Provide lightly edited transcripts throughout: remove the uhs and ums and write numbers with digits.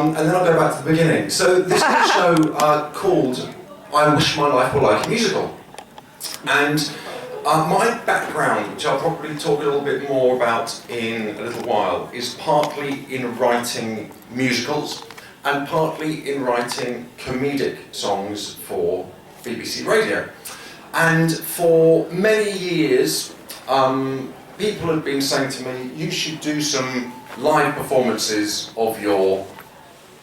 and then I'll go back to the beginning. So this is a show called I Wish My Life Were Like a Musical. And my background, which I'll probably talk a little bit more about in a little while, is partly in writing musicals and partly in writing comedic songs for BBC Radio. And for many years, people have been saying to me, you should do some live performances of your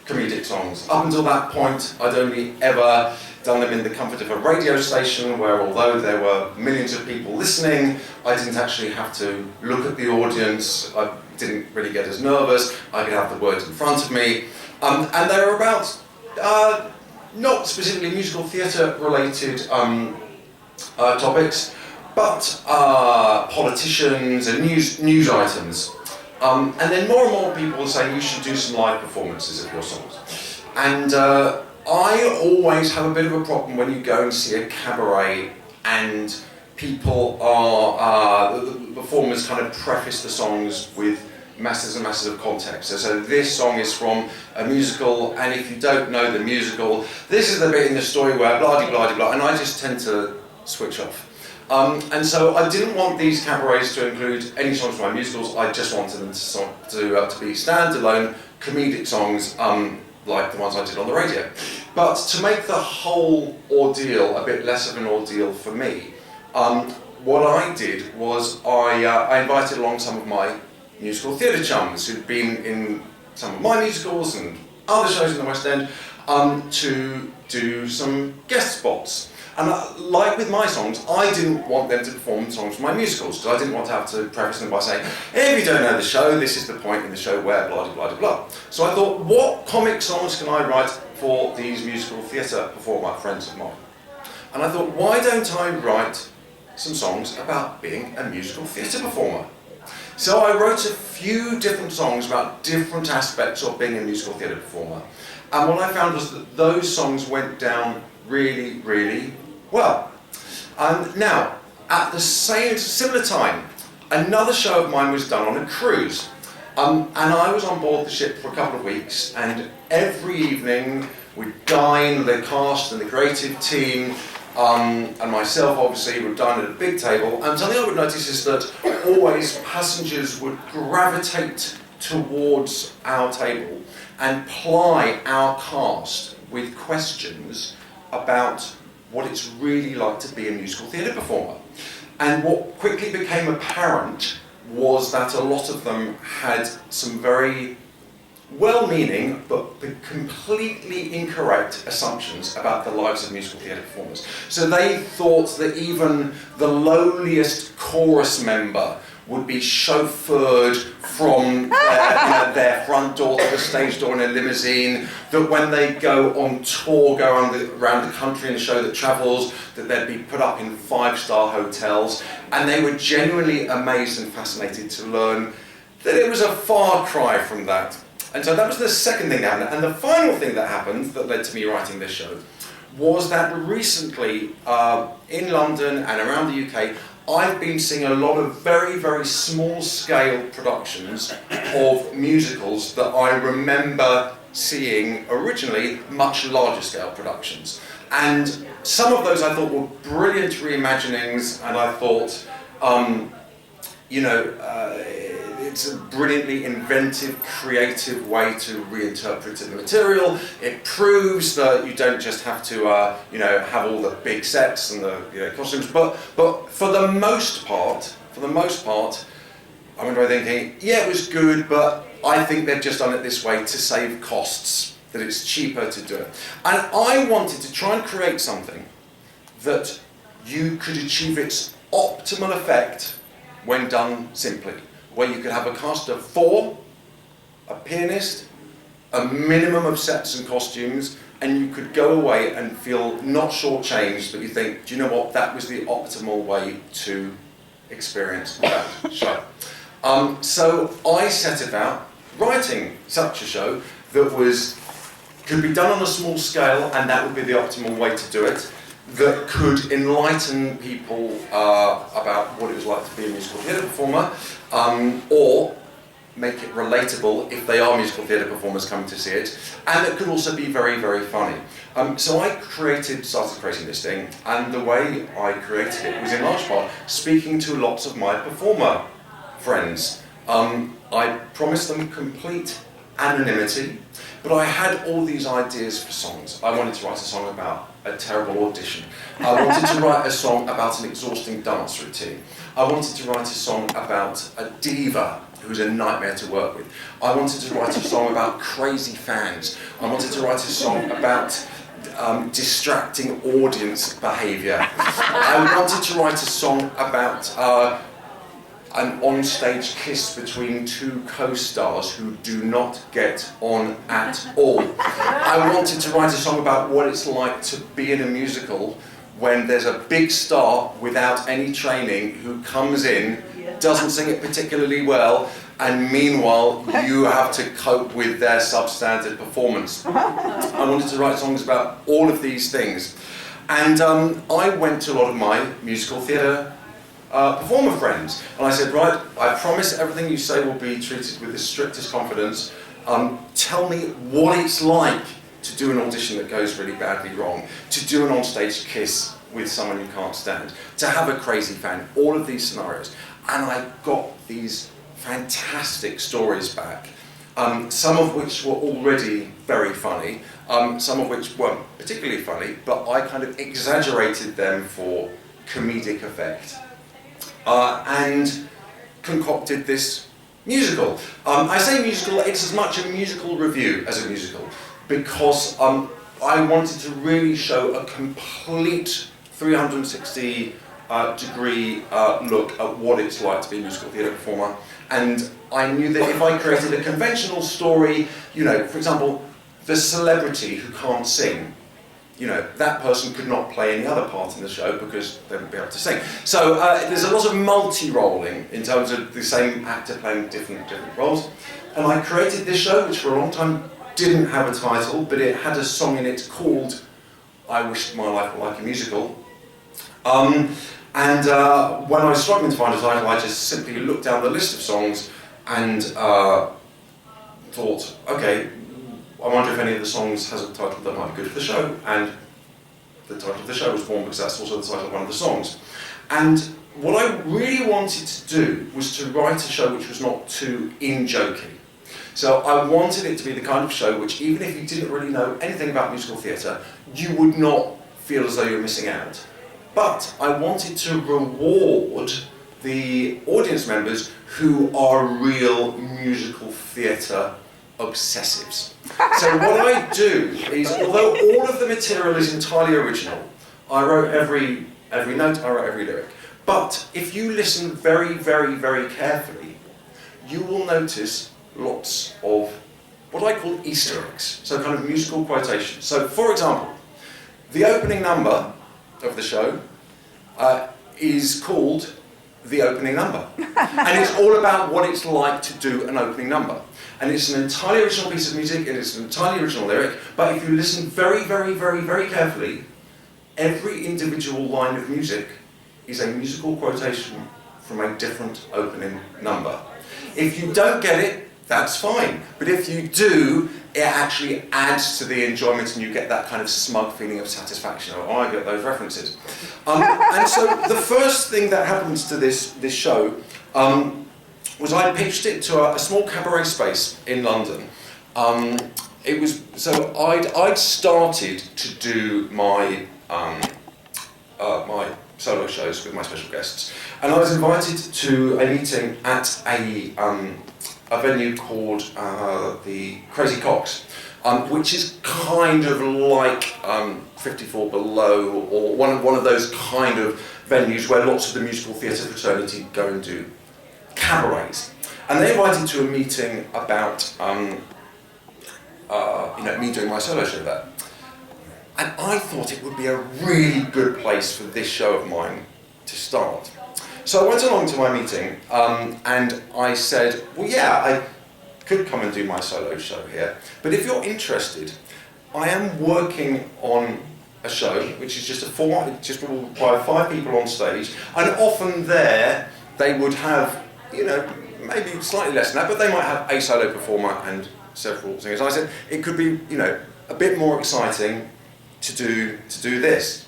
comedic songs. Up until that point, I'd only ever done them in the comfort of a radio station where, although there were millions of people listening, I didn't actually have to look at the audience. I didn't really get as nervous. I could have the words in front of me. And they were about, not specifically musical theatre related topics, but politicians and news items. And then more and more people were saying you should do some live performances of your songs. And I always have a bit of a problem when you go and see a cabaret and people the performers kind of preface the songs with masses and masses of context. So this song is from a musical, and if you don't know the musical, this is the bit in the story where blah-de-blah-de-blah, and I just tend to switch off. And so I didn't want these cabarets to include any songs from my musicals. I just wanted them to be standalone comedic songs, like the ones I did on the radio. But to make the whole ordeal a bit less of an ordeal for me, what I did was I invited along some of my musical theatre chums who'd been in some of my musicals and other shows in the West End to do some guest spots. And like with my songs, I didn't want them to perform songs from my musicals, because I didn't want to have to preface them by saying, if you don't know the show, this is the point in the show where blah blah blah blah. So I thought, what comic songs can I write for these musical theatre performer friends of mine? And I thought, why don't I write some songs about being a musical theatre performer? So I wrote a few different songs about different aspects of being a musical theatre performer. And what I found was that those songs went down really, really well. Now, at the similar time, another show of mine was done on a cruise. And I was on board the ship for a couple of weeks, and every evening we'd dine, the cast and the creative team, and myself obviously would dine at a big table, and something I would notice is that always passengers would gravitate towards our table and ply our cast with questions about what it's really like to be a musical theatre performer. And what quickly became apparent was that a lot of them had some very well-meaning but completely incorrect assumptions about the lives of musical theatre performers. So they thought that even the lowliest chorus member would be chauffeured from their front door to the stage door in a limousine, that when they go on tour, go around the country in a show that travels, that they'd be put up in 5-star hotels. And they were genuinely amazed and fascinated to learn that it was a far cry from that. And so that was the second thing that happened. And the final thing that happened that led to me writing this show was that recently in London and around the UK, I've been seeing a lot of very, very small-scale productions of musicals that I remember seeing originally much larger-scale productions. And some of those I thought were brilliant reimaginings, and I thought, it's a brilliantly inventive, creative way to reinterpret the material. It proves that you don't just have to, have all the big sets and the costumes. But for the most part, I remember thinking, yeah, it was good, but I think they've just done it this way to save costs. That it's cheaper to do it. And I wanted to try and create something that you could achieve its optimal effect when done simply. Where you could have a cast of 4, a pianist, a minimum of sets and costumes, and you could go away and feel not shortchanged, but you think, do you know what, that was the optimal way to experience that show. So I set about writing such a show that could be done on a small scale, and that would be the optimal way to do it, that could enlighten people about what it was like to be a musical theatre performer, or make it relatable if they are musical theatre performers coming to see it, and it could also be very, very funny. So I started creating this thing, and the way I created it was in large part speaking to lots of my performer friends. I promised them complete anonymity, but I had all these ideas for songs. I wanted to write a song about a terrible audition. I wanted to write a song about an exhausting dance routine. I wanted to write a song about a diva who's a nightmare to work with. I wanted to write a song about crazy fans. I wanted to write a song about distracting audience behaviour. I wanted to write a song about an on-stage kiss between two co-stars who do not get on at all. I wanted to write a song about what it's like to be in a musical when there's a big star without any training who comes in, doesn't sing it particularly well, and meanwhile you have to cope with their substandard performance. I wanted to write songs about all of these things. And I went to a lot of my musical theatre performer friends, and I said, right, I promise everything you say will be treated with the strictest confidence. Tell me what it's like to do an audition that goes really badly wrong, to do an onstage kiss with someone you can't stand, to have a crazy fan, all of these scenarios. And I got these fantastic stories back, some of which were already very funny, some of which weren't particularly funny, but I kind of exaggerated them for comedic effect. And concocted this musical. I say musical, it's as much a musical review as a musical, because I wanted to really show a complete 360 degree look at what it's like to be a musical theatre performer. And I knew that if I created a conventional story, you know, for example, the celebrity who can't sing, you know, that person could not play any other part in the show because they wouldn't be able to sing. So there's a lot of multi-rolling in terms of the same actor playing different roles. And I created this show, which for a long time didn't have a title, but it had a song in it called I Wish My Life Were Like a Musical. When I was struggling to find a title, I just simply looked down the list of songs and thought, okay, I wonder if any of the songs has a title that might be good for the show, and the title of the show was born because that's also the title of one of the songs. And what I really wanted to do was to write a show which was not too in-jokey. So I wanted it to be the kind of show which, even if you didn't really know anything about musical theatre, you would not feel as though you were missing out. But I wanted to reward the audience members who are real musical theatre obsessives. So what I do is, although all of the material is entirely original, I wrote every note, I wrote every lyric. But if you listen very, very, very carefully, you will notice lots of what I call Easter eggs, so kind of musical quotations. So for example, the opening number of the show is called The Opening Number. And it's all about what it's like to do an opening number. And it's an entirely original piece of music, and it's an entirely original lyric, but if you listen very, very, very, very carefully, every individual line of music is a musical quotation from a different opening number. If you don't get it, that's fine. But if you do, it actually adds to the enjoyment, and you get that kind of smug feeling of satisfaction. Oh, I get those references. And so the first thing that happens to this show was I pitched it to a small cabaret space in London. I'd started to do my my solo shows with my special guests, and I was invited to a meeting at a venue called the Crazy Cocks, which is kind of like 54 Below, or one of those kind of venues where lots of the musical theatre fraternity go and do cabarets. And they invited to a meeting about me doing my solo show there. And I thought it would be a really good place for this show of mine to start. So I went along to my meeting and I said, well, yeah, I could come and do my solo show here, but if you're interested, I am working on a show which is just a format, it just will require 5 people on stage, and often there they would have, maybe slightly less than that, but they might have a solo performer and several singers. I said it could be, you know, a bit more exciting to do this.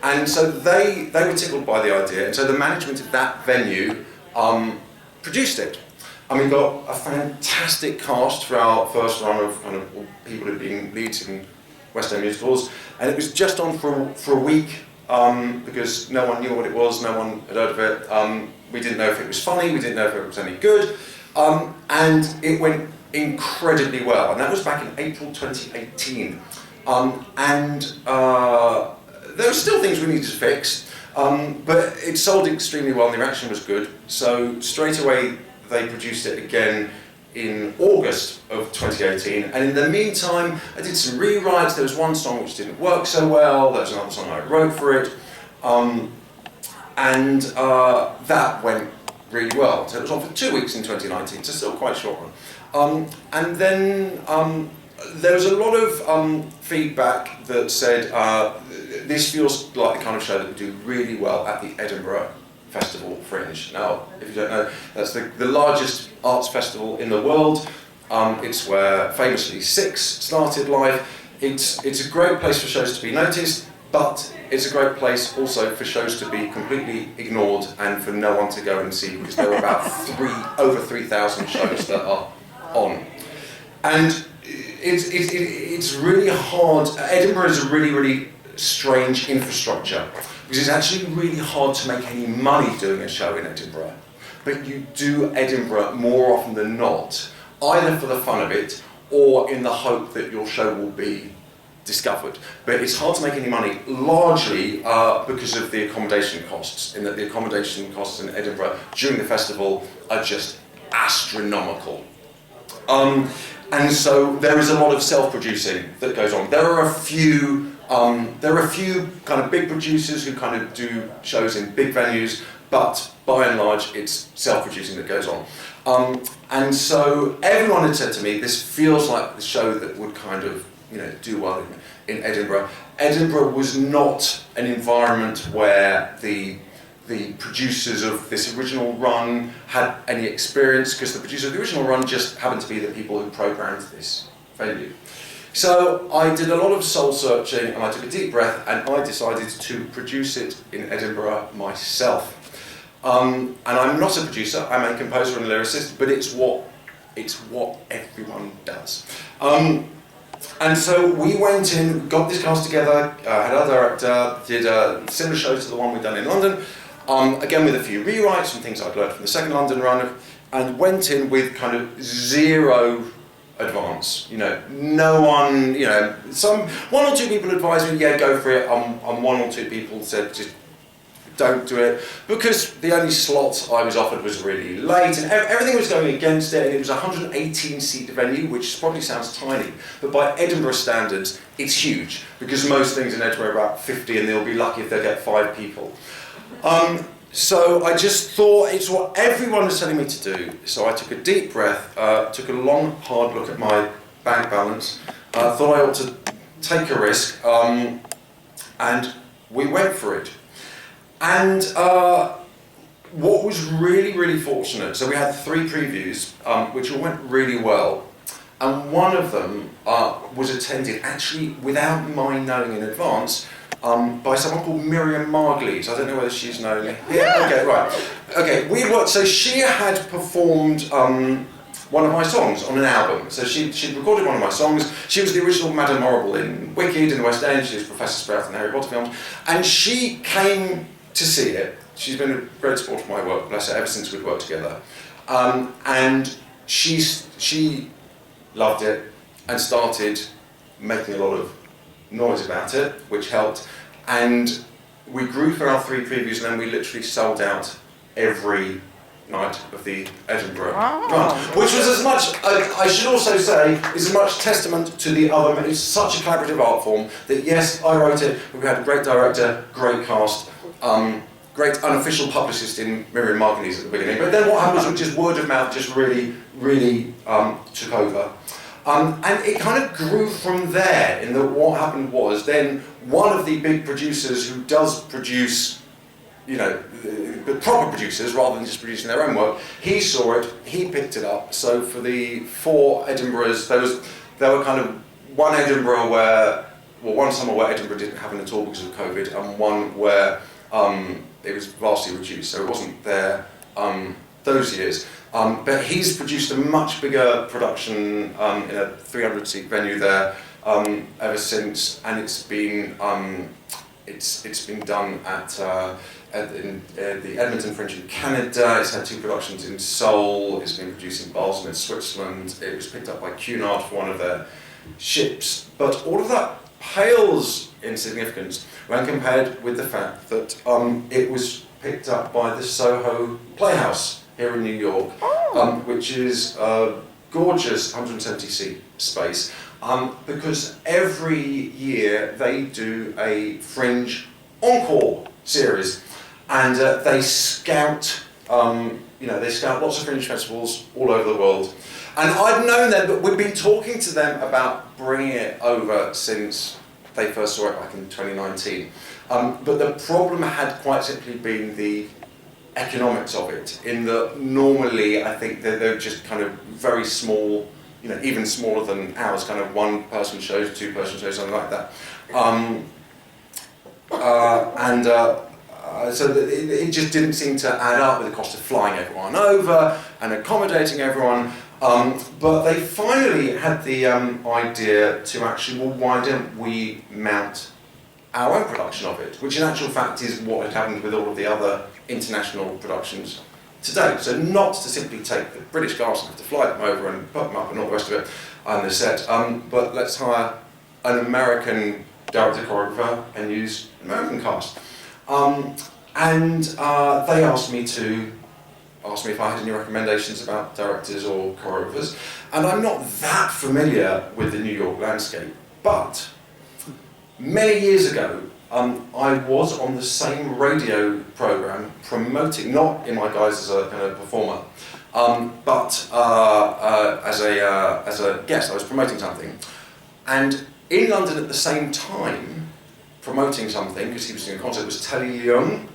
And so they were tickled by the idea, and so the management of that venue produced it. And we got a fantastic cast for our first run of kind of people who'd been leads in West End musicals, and it was just on for a week because no one knew what it was, no one had heard of it. We didn't know if it was funny, we didn't know if it was any good, and it went incredibly well, and that was back in April 2018. There were still things we needed to fix, but it sold extremely well and the reaction was good, so straight away they produced it again in August of 2018, and in the meantime I did some rewrites. There was one song which didn't work so well, there was another song I wrote for it, and that went really well. So it was on for 2 weeks in 2019, so still quite a short one. And then there was a lot of feedback that said this feels like the kind of show that would do really well at the Edinburgh Festival Fringe. Now, if you don't know, that's the largest arts festival in the world. It's where famously Six started life. It's a great place for shows to be noticed, but it's a great place also for shows to be completely ignored and for no one to go and see, because there are about over 3,000 shows that are on. And it's really hard. Edinburgh is a really strange infrastructure, because it's actually really hard to make any money doing a show in Edinburgh. But you do Edinburgh more often than not, either for the fun of it or in the hope that your show will be discovered. But it's hard to make any money, largely because of the accommodation costs, in that the accommodation costs in Edinburgh during the festival are just astronomical. And so there is a lot of self-producing that goes on. There are a few kind of big producers who kind of do shows in big venues, but by and large it's self-producing that goes on. And so everyone had said to me, this feels like the show that would kind of, you know, do well in Edinburgh. Edinburgh was not an environment where the producers of this original run had any experience, because the producers of the original run just happened to be the people who programmed this venue. So I did a lot of soul searching, and I took a deep breath, and I decided to produce it in Edinburgh myself. And I'm not a producer, I'm a composer and a lyricist, but it's what everyone does. And so we went in, got this cast together, had our director, did a similar show to the one we'd done in London, again with a few rewrites and things I'd learned from the second London run, and went in with kind of zero advance. You know, no one, you know, one or two people advised me, yeah, go for it, and one or two people said, just don't do it, because the only slot I was offered was really late, and everything was going against it, and it was a 118-seat venue, which probably sounds tiny, but by Edinburgh standards, it's huge, because most things in Edinburgh are about 50, and they'll be lucky if they get 5 people. So I just thought it's what everyone was telling me to do, so I took a deep breath, took a long, hard look at my bank balance, thought I ought to take a risk, and we went for it. And what was really fortunate, so we had 3 previews, which all went really well, and one of them was attended, actually without my knowing in advance, by someone called Miriam Margleys. I don't know whether she's known. Yeah. Okay, right. Okay, we worked, so she had performed one of my songs on an album. So she'd recorded one of my songs. She was the original Madame Horrible in Wicked in the West End. She was Professor Sprout in the Harry Potter films. And she came to see it. She's been a great support of my work, bless her, ever since we'd worked together. And she loved it and started making a lot of noise about it, which helped. And we grew for our 3 previews, and then we literally sold out every night of the Edinburgh run, which was as much, I should also say, is as much testament to the other, it's such a collaborative art form that yes, I wrote it, but we had a great director, great cast, great unofficial publicist in Miriam Margleys at the beginning, but then what happened was just word of mouth just really took over. And it kind of grew from there, in that what happened was then one of the big producers who does produce the proper producers rather than just producing their own work. He saw it, he picked it up. So for the 4 Edinburghs, there were kind of one Edinburgh one summer where Edinburgh didn't happen at all because of COVID, and one where it was vastly reduced, so it wasn't there those years. But he's produced a much bigger production in a 300-seat venue there ever since, and it's been done at the Edmonton Fringe in Canada. It's had 2 productions in Seoul. It's been produced in Basel in Switzerland. It was picked up by Cunard for one of their ships. But all of that pales in significance when compared with the fact that it was picked up by the Soho Playhouse here in New York, which is a gorgeous 170-seat space, because every year they do a Fringe encore series, and they scout lots of Fringe festivals all over the world. And I'd known them, but we'd been talking to them about bringing it over since they first saw it back in 2019. But the problem had quite simply been the economics of it, in that normally I think they're just kind of very small, even smaller than ours, kind of 1-person shows, 2-person shows, something like that. So it just didn't seem to add up with the cost of flying everyone over and accommodating everyone. But they finally had the idea to actually, well, why don't we mount our own production of it, which in actual fact is what had happened with all of the other international productions to date. So not to simply take the British cast and have to fly them over and put them up and all the rest of it on the set, but let's hire an American director choreographer and use an American cast. They asked me if I had any recommendations about directors or choreographers, and I'm not that familiar with the New York landscape, but many years ago I was on the same radio program promoting, not in my guise as a kind of performer, but as a guest. I was promoting something, and in London at the same time promoting something, because he was doing a concert, was Telly Young.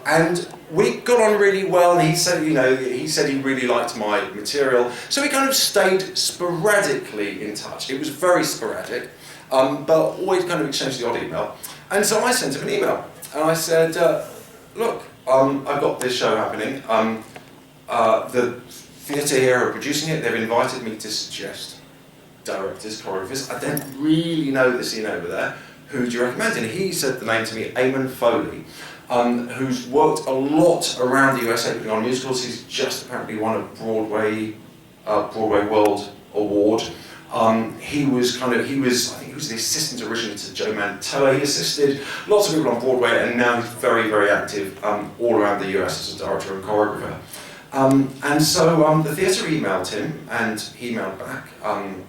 And we got on really well, and he said he really liked my material, so we kind of stayed sporadically in touch. It was very sporadic, but always kind of exchanged the odd email. And so I sent him an email, and I said, look, I've got this show happening. The theatre here are producing it. They've invited me to suggest directors, choreographers. I don't really know the scene over there. Who do you recommend? And he said the name to me, Eamon Foley, who's worked a lot around the USA putting on musicals. He's just apparently won a Broadway World Award. He was the assistant originally to Joe Mantello. He assisted lots of people on Broadway, and now he's very, very active all around the US as a director and choreographer. So the theatre emailed him, and he emailed back, and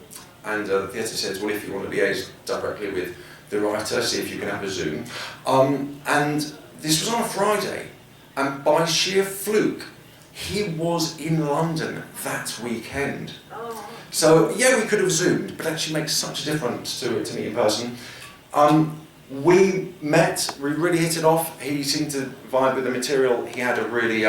the theatre said, well, if you want to liaise directly with the writer, see if you can have a Zoom. And this was on a Friday, and by sheer fluke, he was in London that weekend. Oh. So yeah, we could have Zoomed, but it actually makes such a difference to meet in person. We met, we really hit it off. He seemed to vibe with the material. He had a really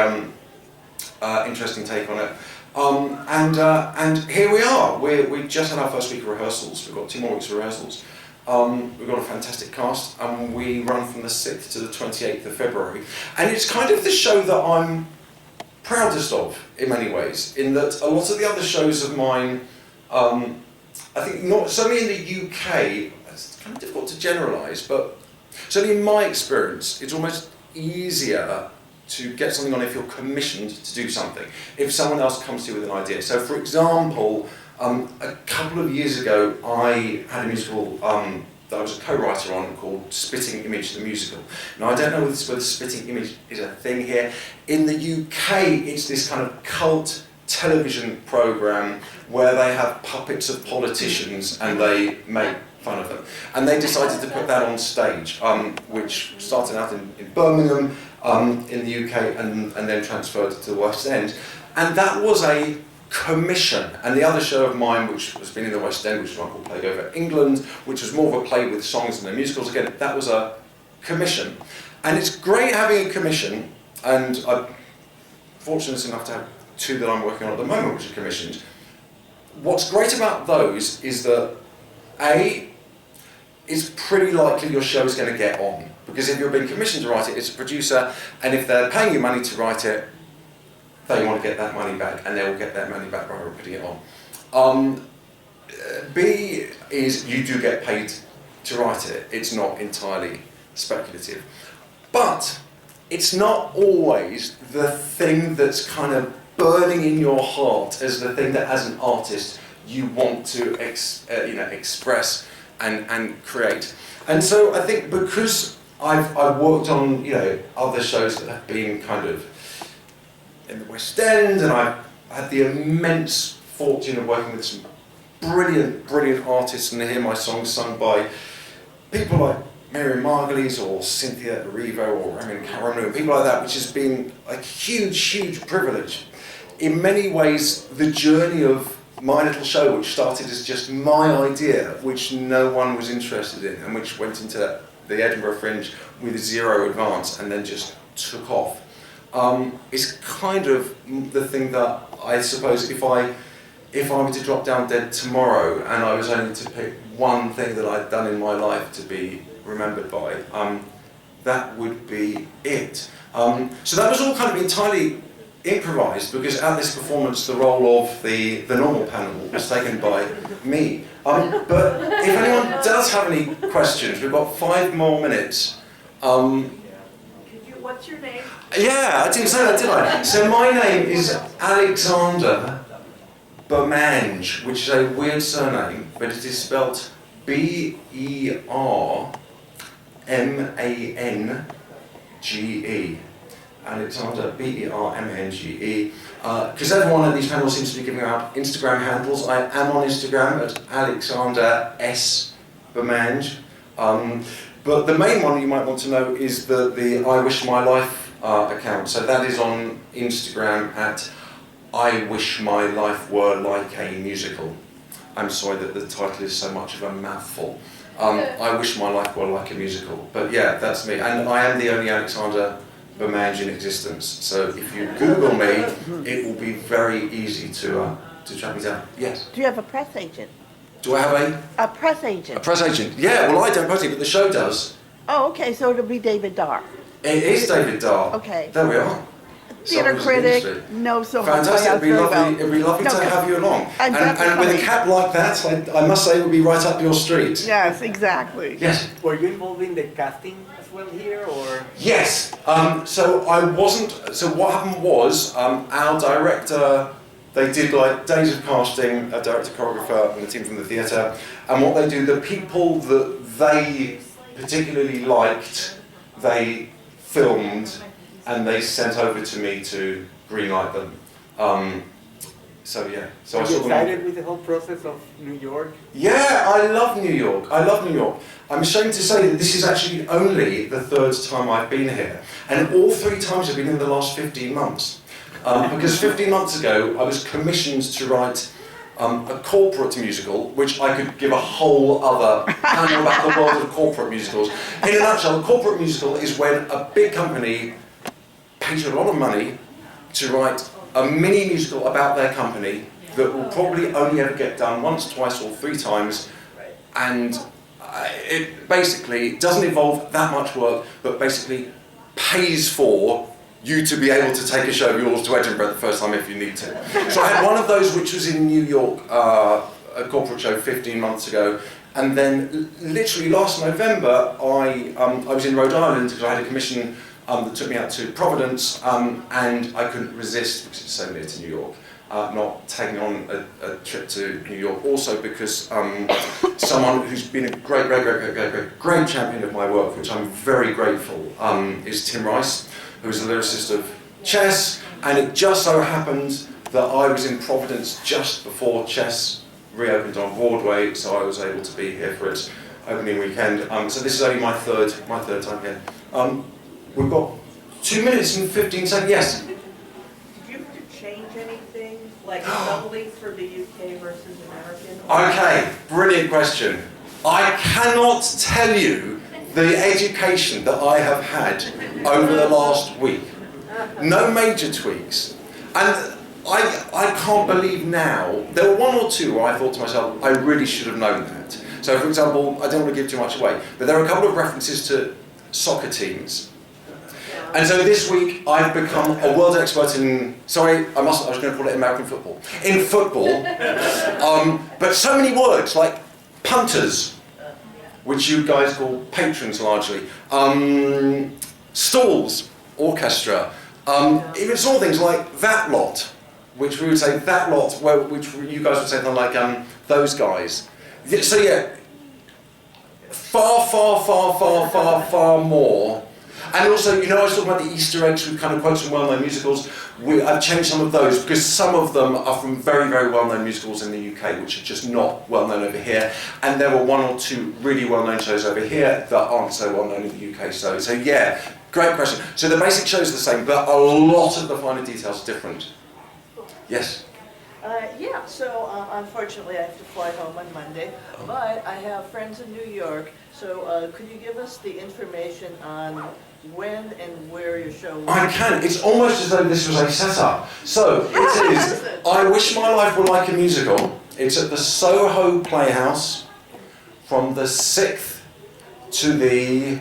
interesting take on it. And here we are. We just had our first week of rehearsals. We've got 2 more weeks of rehearsals. We've got a fantastic cast, and we run from the 6th to the 28th of February. And it's kind of the show that I'm proudest of in many ways, in that a lot of the other shows of mine, I think not, certainly in the UK, it's kind of difficult to generalise, but certainly in my experience, it's almost easier to get something on if you're commissioned to do something, if someone else comes to you with an idea. So for example, a couple of years ago, I had a musical that I was a co-writer on called Spitting Image the Musical. Now, I don't know whether Spitting Image is a thing here. In the UK, it's this kind of cult television programme where they have puppets of politicians and they make fun of them. And they decided to put that on stage, which started out in Birmingham in the UK and then transferred to the West End. And that was a commission. And the other show of mine, which has been in the West End, which is one called Playhouse England, which was more of a play with songs and the musicals, again, that was a commission. And it's great having a commission, and I'm fortunate enough to have 2 that I'm working on at the moment, which are commissioned. What's great about those is that, A, it's pretty likely your show is going to get on. Because if you're being commissioned to write it, it's a producer, and if they're paying you money to write it, they want to get that money back, and they will get that money back by putting it on. B is you do get paid to write it. It's not entirely speculative. But it's not always the thing that's kind of burning in your heart as the thing that, as an artist, you want to express and create. And so I think because I've worked on other shows that have been kind of in the West End, and I've had the immense fortune of working with some brilliant artists and hear my songs sung by people like Miriam Margolyes or Cynthia Erivo or Ramin Karimloo and people like that, which has been a huge privilege. In many ways, the journey of my little show, which started as just my idea, which no one was interested in, and which went into the Edinburgh Fringe with 0 advance and then just took off, is kind of the thing that I suppose if I were to drop down dead tomorrow and I was only to pick one thing that I'd done in my life to be remembered by, that would be it. So that was all kind of entirely improvised, because at this performance the role of the normal panel was taken by me. But if anyone does have any questions, we've got 5 more minutes. What's your name? Yeah, I didn't say that, did I? So my name is Alexander Bermange, which is a weird surname, but it is spelt Bermange. Alexander, Bermange. Because everyone at these panels seems to be giving out Instagram handles. I am on Instagram at Alexander S. Bermange. But the main one you might want to know is the I Wish My Life account. So that is on Instagram at I Wish My Life Were Like a Musical. I'm sorry that the title is so much of a mouthful. I Wish My Life Were Like a Musical. But yeah, that's me. And I am the only Alexander Bermange in existence. So if you Google me, it will be very easy to track me down. Yes? Do you have a press agent? Do I have a press agent? A press agent? Yeah, well I don't personally, but the show does. Oh, okay, so it'll be David Darr. It is David Darr. Okay. There we are. Theatre critic, no Soho. Fantastic, it'd be lovely to have you along. And with a cap like that, I must say it would be right up your street. Yes, exactly. Yes. Were you involved in the casting as well here, or? Yes. So I wasn't. So what happened was our director. They did like days of casting, a director, choreographer, and a team from the theatre. And what they do, the people that they particularly liked, they filmed and they sent over to me to greenlight them. So yeah. So Are you excited with the whole process of New York? Yeah, I love New York. I love New York. I'm ashamed to say that this is actually only the 3rd time I've been here. And all 3 times have been in the last 15 months. Because 15 months ago, I was commissioned to write a corporate musical, which I could give a whole other panel about the world of corporate musicals. In a nutshell, a corporate musical is when a big company pays you a lot of money to write a mini musical about their company that will probably only ever get done once, twice, or 3 times, and it basically doesn't involve that much work, but basically pays for you to be able to take a show of yours to Edinburgh the first time if you need to. So I had one of those which was in New York, a corporate show 15 months ago, and then literally last November I was in Rhode Island because I had a commission that took me out to Providence, and I couldn't resist, because it's so near to New York, not taking on a trip to New York. Also because someone who's been a great champion of my work, which I'm very grateful, is Tim Rice, who's a lyricist of Chess, and it just so happened that I was in Providence just before Chess reopened on Broadway, so I was able to be here for its opening weekend. So this is only my third time here. We've got 2 minutes and 15 seconds. Yes? Did you have to change anything, like doubly for the UK versus American? Okay, brilliant question. I cannot tell you the education that I have had over the last week. No major tweaks. And I can't believe now, there were one or two where I thought to myself, I really should have known that. So for example, I don't want to give too much away, but there are a couple of references to soccer teams. And so this week I've become a world expert in, sorry, I was going to call it American football. In football, but so many words like punters, which you guys call patrons largely, stalls, orchestra, even small things like that lot, which we would say that lot, which you guys would say something like those guys. So yeah, far more. And also, you know, I was talking about the Easter eggs with kind of quotes from well-known musicals. I've changed some of those because some of them are from very, very well-known musicals in the UK, which are just not well-known over here. And there were one or two really well-known shows over here that aren't so well-known in the UK. So yeah, great question. So the basic show is the same, but a lot of the finer details are different. Yes? Yeah, so unfortunately I have to fly home on Monday, but I have friends in New York, so could you give us the information on when and where your show will be? I can. It's almost as though this was a setup. So, it is I Wish My Life Were Like a Musical. It's at the Soho Playhouse from the 6th to the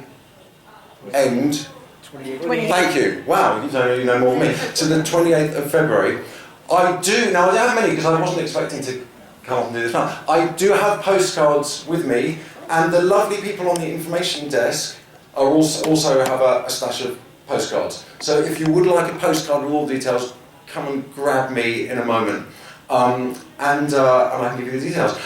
end. 28th. Thank you. Wow, you know more than me. To the 28th of February. I do, now I don't have many because I wasn't expecting to come up and do this now. I do have postcards with me, and the lovely people on the information desk are also have a stash of postcards. So if you would like a postcard with all the details, come and grab me in a moment, and I can give you the details.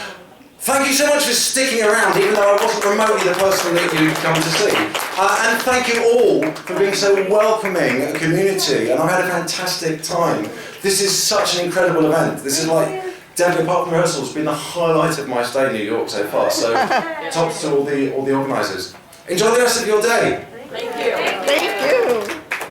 Thank you so much for sticking around, even though I wasn't remotely the person that you'd come to see. And thank you all for being so welcoming a community, and I've had a fantastic time. This is such an incredible event. This is like, definitely apart from rehearsals, been the highlight of my stay in New York so far, so tops to all the organisers. Enjoy the rest of your day.